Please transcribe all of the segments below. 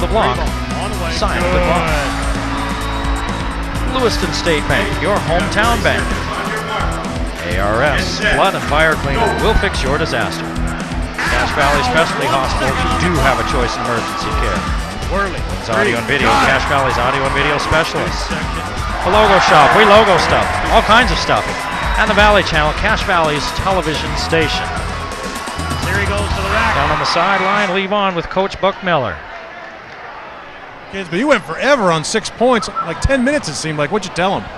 the block. Signed goodbye. Lewiston State Bank, your hometown bank. ARS, Blood and Fire Cleaning will fix your disaster. Cache Valley Specialty Hospitals, you do have a choice in emergency care. It's audio and video, Cache Valley's audio and video specialists. A logo shop, we logo stuff, all kinds of stuff. And the Valley Channel, Cache Valley's television station. There he goes to the rack. Down on the sideline, leave on with Coach Buck Miller. Kids, but you went forever on 6 points, like 10 minutes it seemed like. What'd you tell him?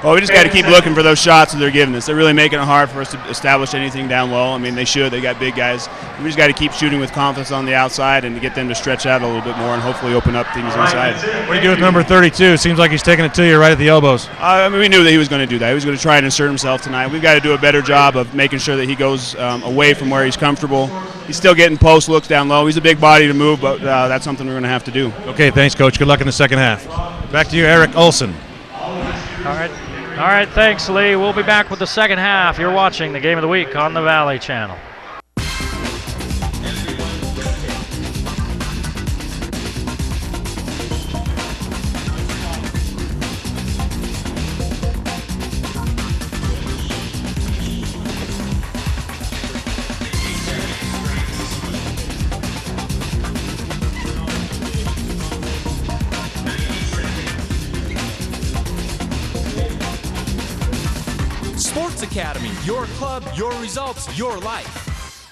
Well, we just got to keep looking for those shots that they're giving us. They're really making it hard for us to establish anything down low. I mean, they should. They got big guys. We just got to keep shooting with confidence on the outside and to get them to stretch out a little bit more and hopefully open up things inside. What do you do with number 32? Seems like he's taking it to you right at the elbows. I mean, we knew that he was going to do that. He was going to try and insert himself tonight. We've got to do a better job of making sure that he goes away from where he's comfortable. He's still getting post looks down low. He's a big body to move, but that's something we're going to have to do. Okay, thanks, Coach. Good luck in the second half. Back to you, Eric Olson. All right, thanks, Lee. We'll be back with the second half. You're watching the Game of the Week on the Valley Channel. Sports Academy, your club, your results, your life.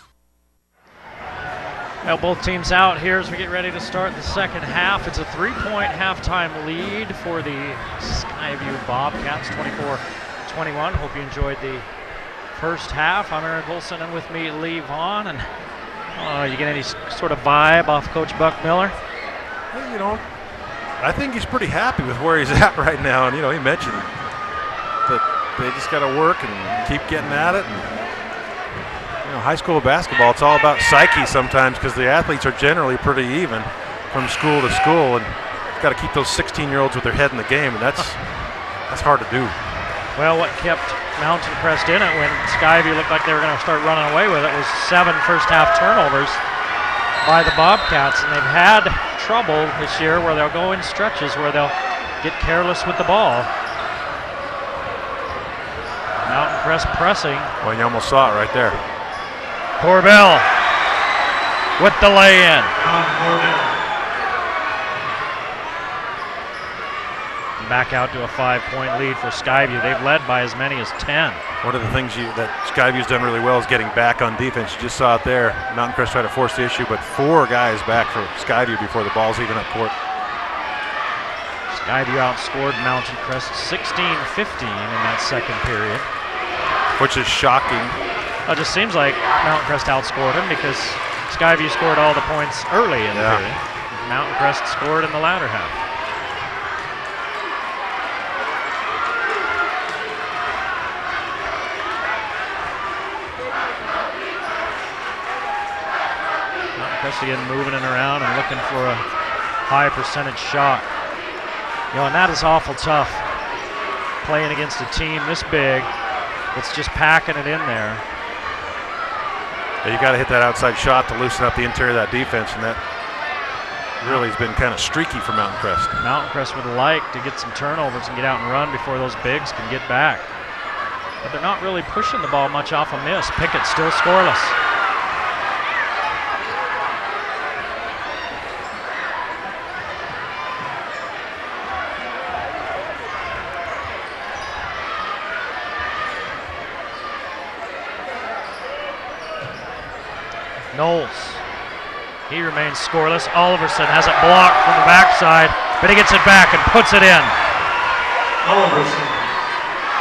Well, both teams out here as we get ready to start the second half. It's a 3-point halftime lead for the Skyview Bobcats, 24-21. Hope you enjoyed the first half. I'm Eric Olson, and with me, Lee Vaughn. And you get any sort of vibe off Coach Buck Miller? Well, you know, I think he's pretty happy with where he's at right now. And, you know, he mentioned that they just got to work and keep getting at it. And, you know, high school basketball, it's all about psyche sometimes because the athletes are generally pretty even from school to school, and got to keep those 16-year-olds with their head in the game, and that's hard to do. Well, what kept Mountain Crest in it when Skyview looked like they were going to start running away with it was 7 first-half turnovers by the Bobcats, and they've had trouble this year where they'll go in stretches where they'll get careless with the ball. Mountain Crest pressing. Well, you almost saw it right there. Corbell with the lay-in. Back out to a 5-point lead for Skyview. They've led by as many as 10. One of the things that Skyview's done really well is getting back on defense. You just saw it there. Mountain Crest tried to force the issue, but 4 guys back for Skyview before the ball's even up court. Skyview outscored Mountain Crest 16-15 in that second period. Which is shocking. It just seems like Mountain Crest outscored him because Skyview scored all the points early in the period. Mountain Crest scored in the latter half. Mountain Crest again moving it around and looking for a high percentage shot. You know, and that is awful tough, playing against a team this big that's just packing it in there. Yeah, you got to hit that outside shot to loosen up the interior of that defense, and that really has been kind of streaky for Mountain Crest. Mountain Crest would like to get some turnovers and get out and run before those bigs can get back. But they're not really pushing the ball much off a miss. Pickett still scoreless. Knowles, he remains scoreless. Oliverson has it blocked from the backside, but he gets it back and puts it in. Oliverson.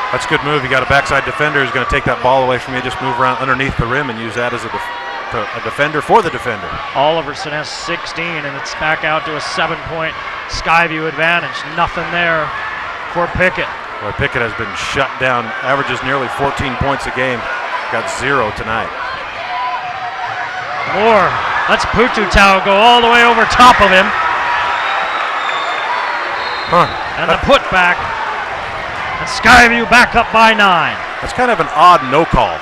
That's a good move. You got a backside defender who's going to take that ball away from you, just move around underneath the rim and use that as a defender for the defender. Oliverson has 16, and it's back out to a 7-point Skyview advantage. Nothing there for Pickett. Boy, Pickett has been shut down, averages nearly 14 points a game. Got 0 tonight. Moore lets Pututau go all the way over top of him. And the putback. And Skyview back up by 9. That's kind of an odd no call.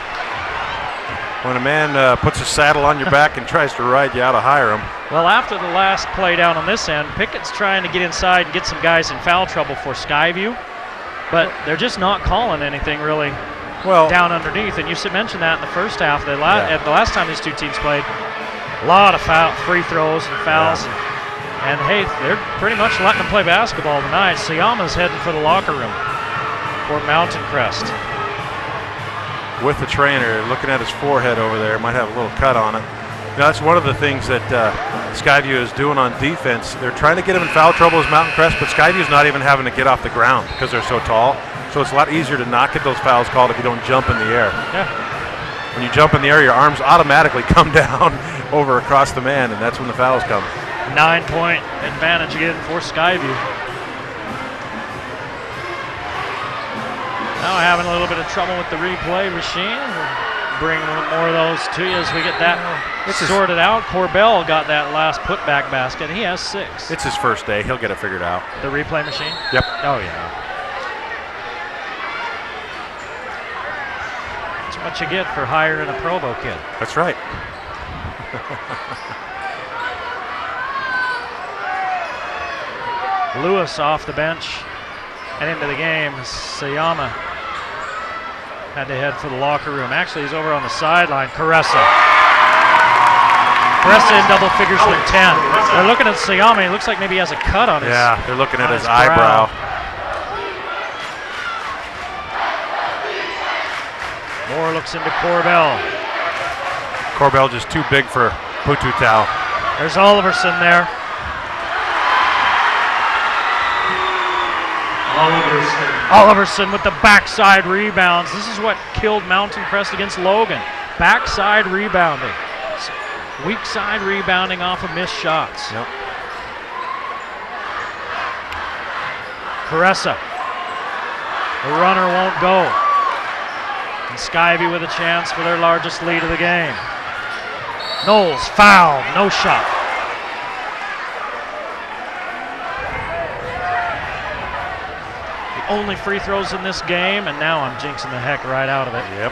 when a man puts a saddle on your back and tries to ride you out of Hiram. Well, after the last play down on this end, Pickett's trying to get inside and get some guys in foul trouble for Skyview, but they're just not calling anything really down underneath. And you mentioned that in the first half. The last time these two teams played, a lot of free throws and fouls. And hey, they're pretty much letting them play basketball tonight. Sayama's heading for the locker room for Mountain Crest. With the trainer, looking at his forehead over there, might have a little cut on it. That's one of the things that Skyview is doing on defense. They're trying to get him in foul trouble as Mountain Crest, but Skyview's not even having to get off the ground because they're so tall. So it's a lot easier to not get those fouls called if you don't jump in the air. Yeah. When you jump in the air, your arms automatically come down over across the man, and that's when the fouls come. 9-point advantage again for Skyview. Now having a little bit of trouble with the replay machine. We'll bring more of those to you as we get that sorted out. Corbell got that last putback basket. He has 6. It's his first day. He'll get it figured out. The replay machine? Yep. Oh, yeah. That's what you get for hiring a Provo kid. That's right. Lewis off the bench and into the game. Sayama had to head for the locker room. Actually, he's over on the sideline. Caressa in double figures with 10. They're looking at Sayama. He looks like maybe he has a cut on his they're looking at his eyebrow. Moore looks into Corbell. Corbell just too big for Pututau. There's Oliverson there. Oliverson with the backside rebounds. This is what killed Mountain Crest against Logan. Backside rebounding. Weak side rebounding off of missed shots. Yep. Caressa. The runner won't go. And Skyview with a chance for their largest lead of the game. Knowles fouled, no shot. Only free throws in this game, and now I'm jinxing the heck right out of it. Yep.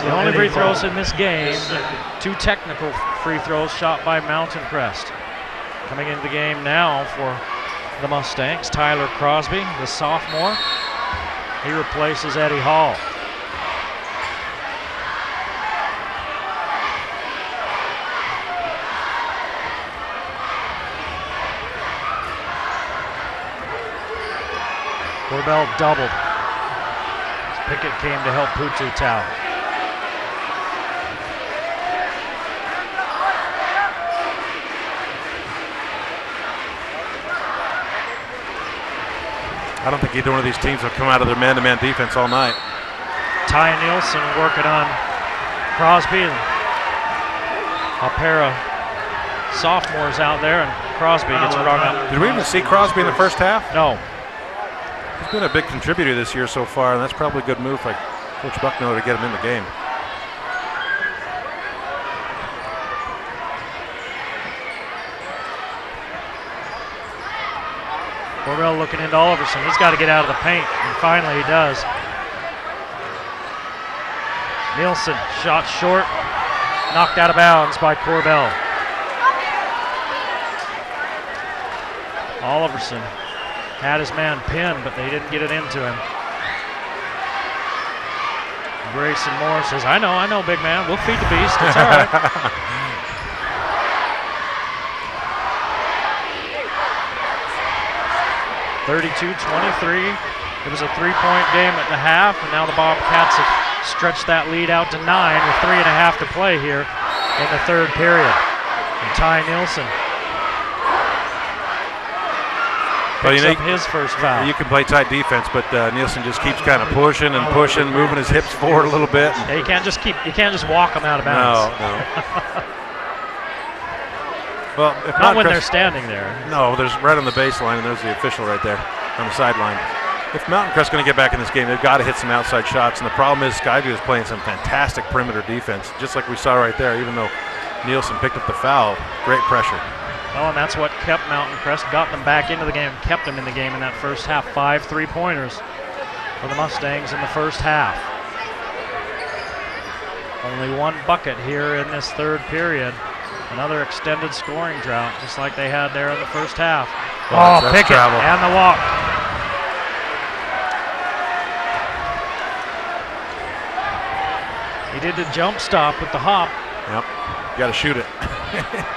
The only free throws in this game, 2 technical free throws shot by Mountain Crest. Coming into the game now for the Mustangs, Tyler Crosby, the sophomore. He replaces Eddie Hall. Corbell doubled. Pickett came to help Pututau. I don't think either one of these teams will come out of their man-to-man defense all night. Ty Nielsen working on Crosby. And a pair of sophomores out there, and Crosby gets rung up. Did we even see Crosby in the first half? No. He's been a big contributor this year so far, and that's probably a good move by Coach Bucknell to get him in the game. Corbell looking into Oliverson. He's got to get out of the paint, and finally he does. Nielsen, shot short, knocked out of bounds by Corbell. Oliverson had his man pinned, but they didn't get it into him. Grayson Moore says, I know, big man. We'll feed the beast. It's all right. 32-23. It was a 3-point game at the half, and now the Bobcats have stretched that lead out to 9 with 3.5 to play here in the third period. And Ty Nielsen picks up his first foul. You can play tight defense, but Nielsen just keeps kind of pushing and pushing, moving his hips forward a little bit. Yeah, you can't just walk them out of bounds. No. Well, if not when they're standing there. No, there's right on the baseline, and there's the official right there on the sideline. If Mountain Crest's going to get back in this game, they've got to hit some outside shots, and the problem is Skyview is playing some fantastic perimeter defense, just like we saw right there. Even though Nielsen picked up the foul, great pressure. Oh, and that's what kept Mountain Crest, got them back into the game, kept them in the game in that first half. 5 3-pointers for the Mustangs in the first half. Only one bucket here in this third period. Another extended scoring drought, just like they had there in the first half. Oh, that's Pickett travel. and the walk. He did the jump stop with the hop. Yep, you got to shoot it.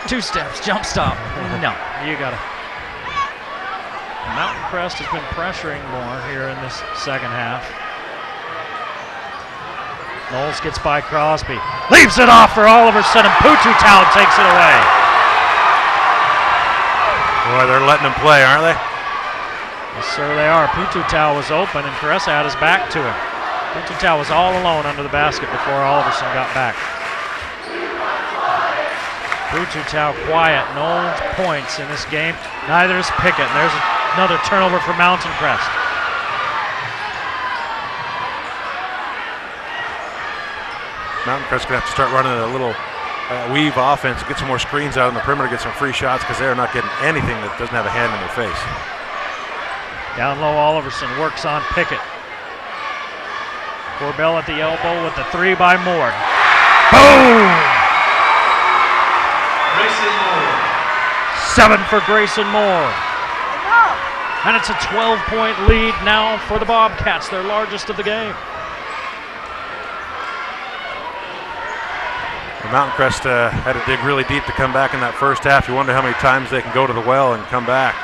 2 steps, jump stop. No, you got to. Mountain Crest has been pressuring more here in this second half. Knowles gets by Crosby. Leaves it off for Oliverson, and Pututau takes it away. Boy, they're letting him play, aren't they? Yes, sir, they are. Pututau was open, and Caressa had his back to him. Pututau was all alone under the basket before Oliverson got back. Pututau quiet, no points in this game. Neither is Pickett. And there's another turnover for Mountain Crest. Mountain Crest going to have to start running a little weave offense, get some more screens out on the perimeter, get some free shots, because they're not getting anything that doesn't have a hand in their face. Down low, Oliverson works on Pickett. Corbell at the elbow with the 3 by Moore. Boom! 7 for Grayson Moore. And it's a 12-point lead now for the Bobcats, their largest of the game. Mountain Crest had to dig really deep to come back in that first half. You wonder how many times they can go to the well and come back.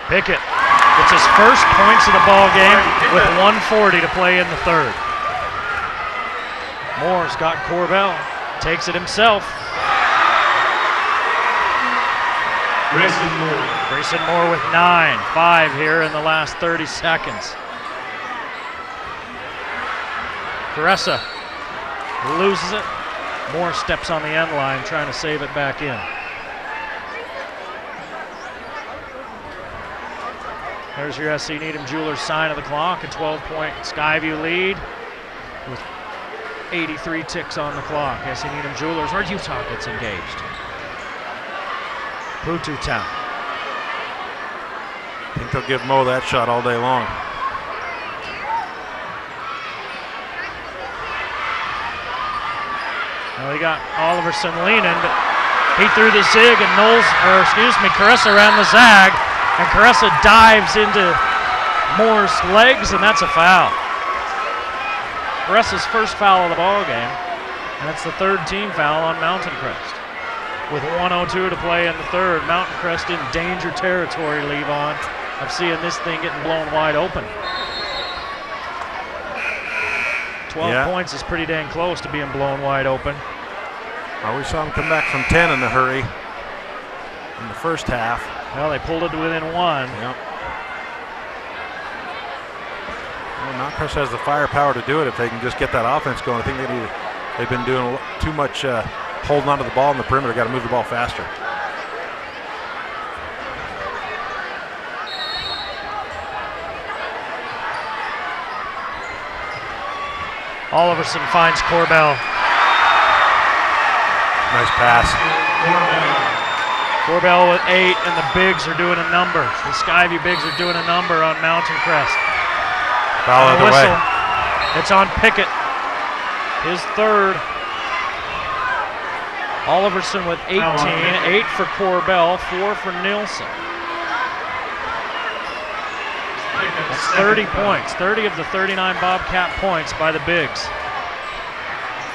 Pickett gets his first points of the ball game with 1:40 to play in the third. Moore's got Corbell, takes it himself. Grayson Moore with 9, 5 here in the last 30 seconds. Caressa loses it. Moore steps on the end line trying to save it back in. There's your SC Needham Jewelers sign of the clock, a 12-point Skyview lead with 83 ticks on the clock. SC Needham Jewelers, or Utah gets engaged. Pututau. I think they'll give Mo that shot all day long. Well, he got Oliverson leaning, but he threw the zig and Caressa ran the zag, and Caressa dives into Moore's legs, and that's a foul. Caressa's first foul of the ball game, and it's the third team foul on Mountain Crest. With 1:02 to play in the third, Mountain Crest in danger territory, Levon, of seeing this thing getting blown wide open. 12 points is pretty dang close to being blown wide open. Well, we saw them come back from 10 in a hurry in the first half. Well, they pulled it within 1. Yep. Well, Mountain Crest has the firepower to do it if they can just get that offense going. I think they've been doing too much holding onto the ball in the perimeter. Got to move the ball faster. Oliverson finds Corbell. Nice pass. Corbell with 8, and the bigs are doing a number. The Skyview bigs are doing a number on Mountain Crest. Foul the way. It's on Pickett. His third. Oliverson with 18, 8 for Corbell, 4 for Nielsen. That's 30 points, 30 of the 39 Bobcat points by the bigs.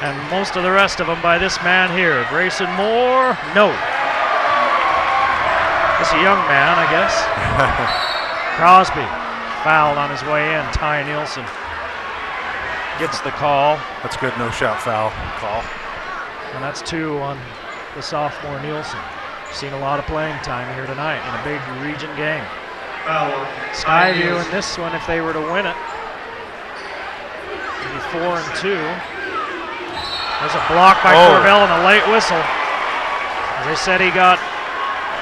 And most of the rest of them by this man here, Grayson Moore. No. It's a young man, I guess. Crosby fouled on his way in. Ty Nielsen gets the call. That's good no-shot foul call. And that's 2 on the sophomore Nielsen. Seen a lot of playing time here tonight in a big region game. Skyview in this one, if they were to win it, would be 4-2. There's a block by Corbell and a late whistle. As I said, he got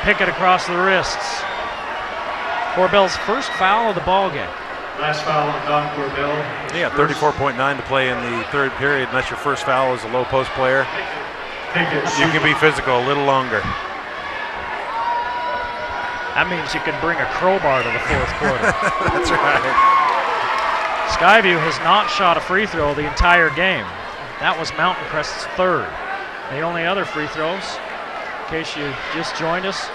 Pickett across the wrists. Corbell's first foul of the ball game. Last foul on Don Corbell. Yeah, 34.9 to play in the third period, and that's your first foul as a low post player. You can be physical a little longer. That means you can bring a crowbar to the fourth quarter. That's right. Skyview has not shot a free throw the entire game. That was Mountain Crest's third. The only other free throws, in case you just joined us,